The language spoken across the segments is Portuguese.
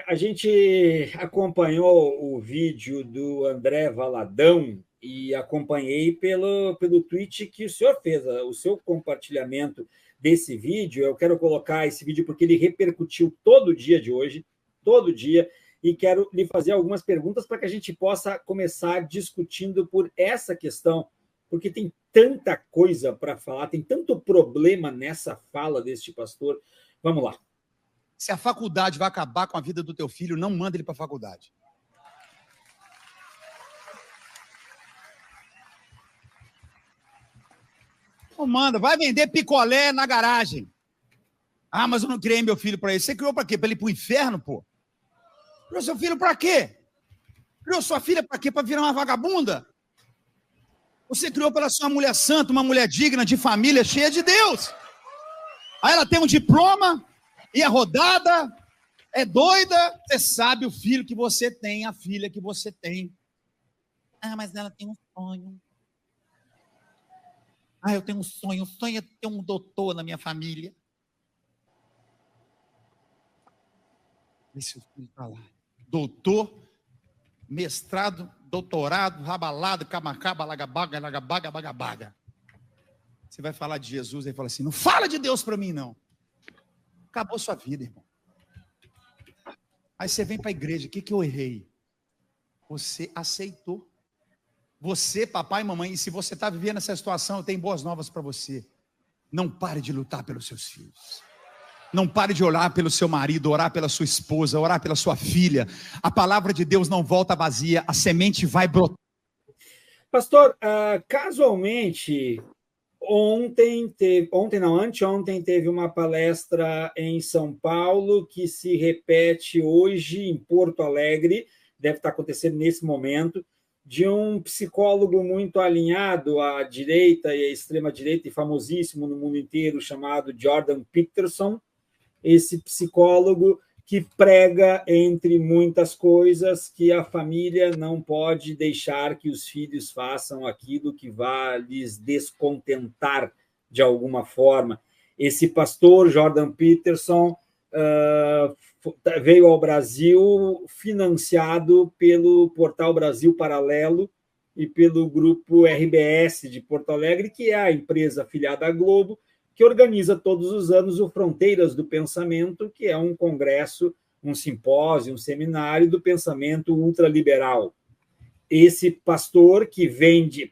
a gente acompanhou o vídeo do André Valadão e acompanhei pelo tweet que o senhor fez, o seu compartilhamento desse vídeo. Eu quero colocar esse vídeo porque ele repercutiu todo o dia de hoje, todo dia, e quero lhe fazer algumas perguntas para que a gente possa começar discutindo por essa questão, porque tem tanta coisa para falar, tem tanto problema nessa fala deste pastor. Vamos lá. Se a faculdade vai acabar com a vida do teu filho, não manda ele para a faculdade. Não manda, vai vender picolé na garagem. Ah, mas eu não criei meu filho para isso. Você criou para quê? Para ele ir para o inferno, pô? Criou seu filho para quê? Criou sua filha para quê? Para virar uma vagabunda? Você criou para sua mulher santa, uma mulher digna, de família, cheia de Deus. Aí ela tem um diploma, e é rodada, é doida. Você sabe o filho que você tem, a filha que você tem. Ah, mas ela tem um sonho. Ah, eu tenho um sonho. O sonho é ter um doutor na minha família. Vê se o filho está lá. Doutor, mestrado, doutorado, rabalado, camacaba, lagabaga, lagabaga, bagabaga. Você vai falar de Jesus e fala assim, não fala de Deus para mim, não. Acabou sua vida, irmão. Aí você vem para a igreja, o que eu errei? Você aceitou. Você, papai e mamãe, e se você está vivendo essa situação, eu tenho boas novas para você. Não pare de lutar pelos seus filhos. Não pare de orar pelo seu marido, orar pela sua esposa, orar pela sua filha. A palavra de Deus não volta vazia, a semente vai brotar. Pastor, casualmente, anteontem teve uma palestra em São Paulo que se repete hoje em Porto Alegre, deve estar acontecendo nesse momento, de um psicólogo muito alinhado à direita e à extrema-direita e famosíssimo no mundo inteiro, chamado Jordan Peterson. Esse psicólogo que prega, entre muitas coisas, que a família não pode deixar que os filhos façam aquilo que vá lhes descontentar de alguma forma. Esse pastor, Jordan Peterson, veio ao Brasil financiado pelo Portal Brasil Paralelo e pelo grupo RBS de Porto Alegre, que é a empresa afiliada à Globo, que organiza todos os anos o Fronteiras do Pensamento, que é um congresso, um simpósio, um seminário do pensamento ultraliberal. Esse pastor que vende,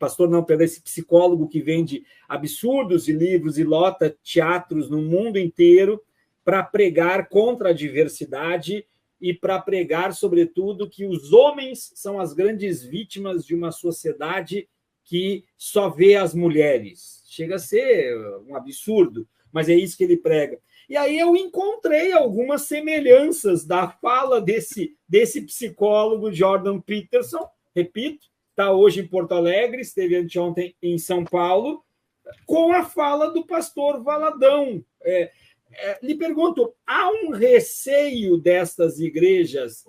esse psicólogo que vende absurdos de livros e lota teatros no mundo inteiro para pregar contra a diversidade e para pregar, sobretudo, que os homens são as grandes vítimas de uma sociedade que só vê as mulheres. Chega a ser um absurdo, mas é isso que ele prega. E aí eu encontrei algumas semelhanças da fala desse psicólogo Jordan Peterson, repito, está hoje em Porto Alegre, esteve anteontem em São Paulo, com a fala do pastor Valadão. Lhe pergunto, há um receio destas igrejas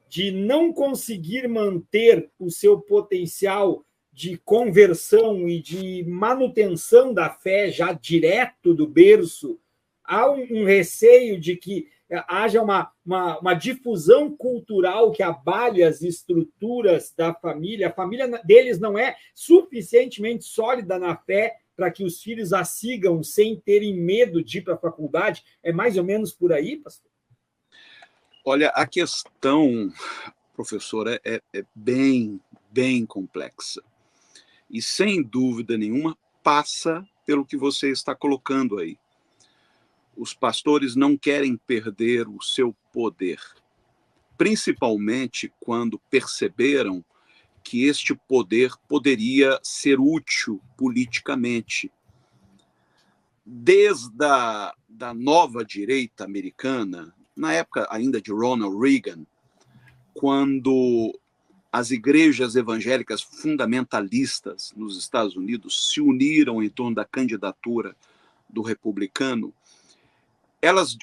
de não conseguir manter o seu potencial de conversão e de manutenção da fé já direto do berço? Há um receio de que haja uma difusão cultural que abale as estruturas da família? A família deles não é suficientemente sólida na fé para que os filhos a sigam sem terem medo de ir para a faculdade? É mais ou menos por aí, pastor? Olha, a questão, professora, é bem, bem complexa. E, sem dúvida nenhuma, passa pelo que você está colocando aí. Os pastores não querem perder o seu poder, principalmente quando perceberam que este poder poderia ser útil politicamente. Desde da nova direita americana, na época ainda de Ronald Reagan, quando as igrejas evangélicas fundamentalistas nos Estados Unidos se uniram em torno da candidatura do republicano,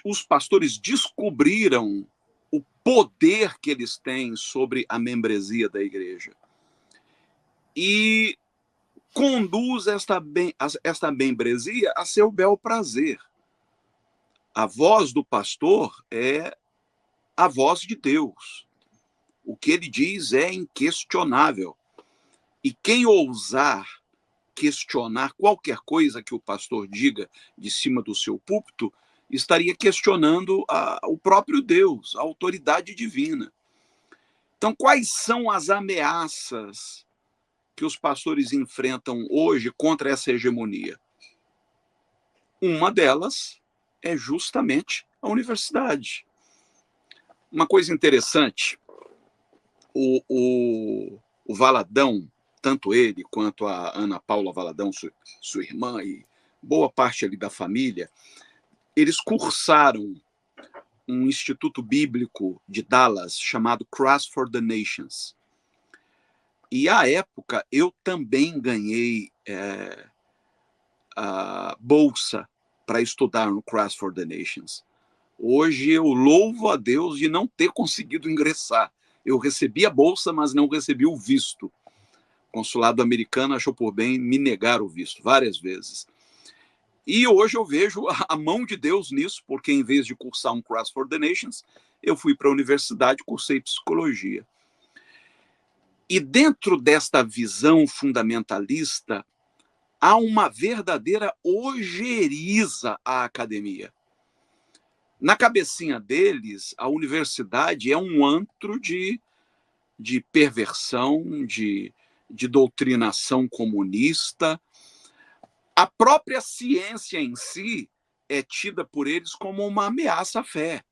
os pastores descobriram o poder que eles têm sobre a membresia da igreja. E conduz esta membresia a seu bel prazer. A voz do pastor é a voz de Deus. O que ele diz é inquestionável. E quem ousar questionar qualquer coisa que o pastor diga de cima do seu púlpito, estaria questionando o próprio Deus, a autoridade divina. Então, quais são as ameaças que os pastores enfrentam hoje contra essa hegemonia? Uma delas é justamente a universidade. Uma coisa interessante, o Valadão, tanto ele quanto a Ana Paula Valadão, sua irmã, e boa parte ali da família, eles cursaram um instituto bíblico de Dallas chamado Cross for the Nations. E, à época, eu também ganhei a bolsa para estudar no Cross for the Nations. Hoje eu louvo a Deus de não ter conseguido ingressar. Eu recebi a bolsa, mas não recebi o visto. O consulado americano achou por bem me negar o visto várias vezes. E hoje eu vejo a mão de Deus nisso, porque em vez de cursar um Cross for the Nations, eu fui para a universidade, cursei psicologia. E dentro desta visão fundamentalista, há uma verdadeira ojeriza à academia. Na cabecinha deles, a universidade é um antro de perversão, de doutrinação comunista. A própria ciência em si é tida por eles como uma ameaça à fé.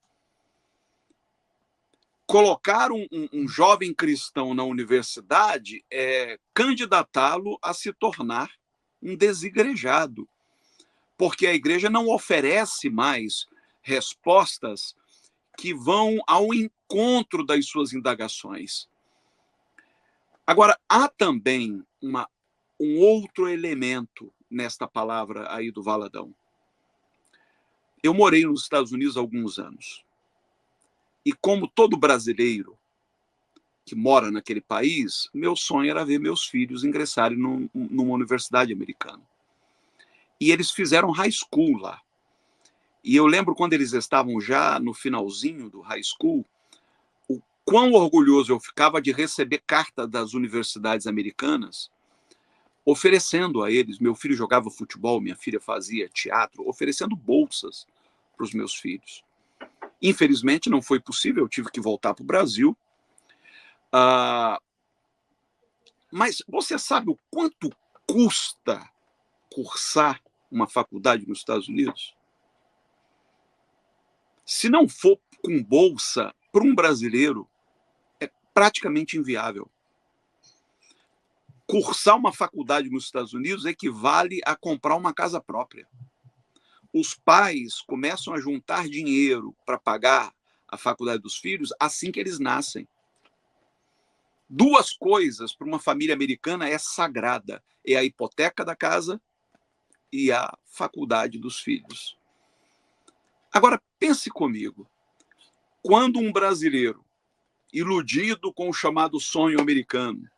Colocar um jovem cristão na universidade é candidatá-lo a se tornar um desigrejado, porque a igreja não oferece mais respostas que vão ao encontro das suas indagações. Agora, há também um outro elemento nesta palavra aí do Valadão. Eu morei nos Estados Unidos há alguns anos. E como todo brasileiro que mora naquele país, meu sonho era ver meus filhos ingressarem numa universidade americana. E eles fizeram high school lá. E eu lembro quando eles estavam já no finalzinho do high school, o quão orgulhoso eu ficava de receber carta das universidades americanas oferecendo a eles. Meu filho jogava futebol, minha filha fazia teatro, oferecendo bolsas para os meus filhos. Infelizmente não foi possível, eu tive que voltar para o Brasil. Mas você sabe o quanto custa cursar uma faculdade nos Estados Unidos? Se não for com bolsa, para um brasileiro, é praticamente inviável. Cursar uma faculdade nos Estados Unidos equivale a comprar uma casa própria. Os pais começam a juntar dinheiro para pagar a faculdade dos filhos assim que eles nascem. Duas coisas para uma família americana é sagrada: é a hipoteca da casa e a faculdade dos filhos. Agora, pense comigo. Quando um brasileiro, iludido com o chamado sonho americano,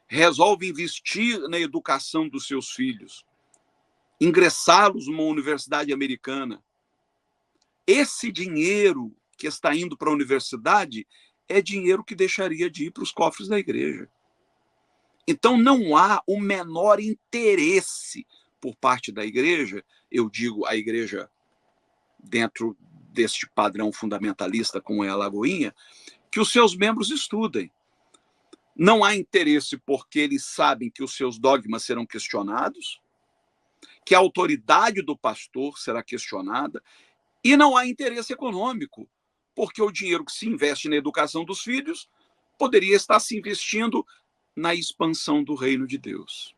resolve investir na educação dos seus filhos, ingressá-los numa universidade americana, esse dinheiro que está indo para a universidade é dinheiro que deixaria de ir para os cofres da igreja. Então, não há o menor interesse por parte da igreja, eu digo a igreja dentro deste padrão fundamentalista como é a Lagoinha, que os seus membros estudem. Não há interesse porque eles sabem que os seus dogmas serão questionados, que a autoridade do pastor será questionada, e não há interesse econômico, porque o dinheiro que se investe na educação dos filhos poderia estar se investindo na expansão do reino de Deus.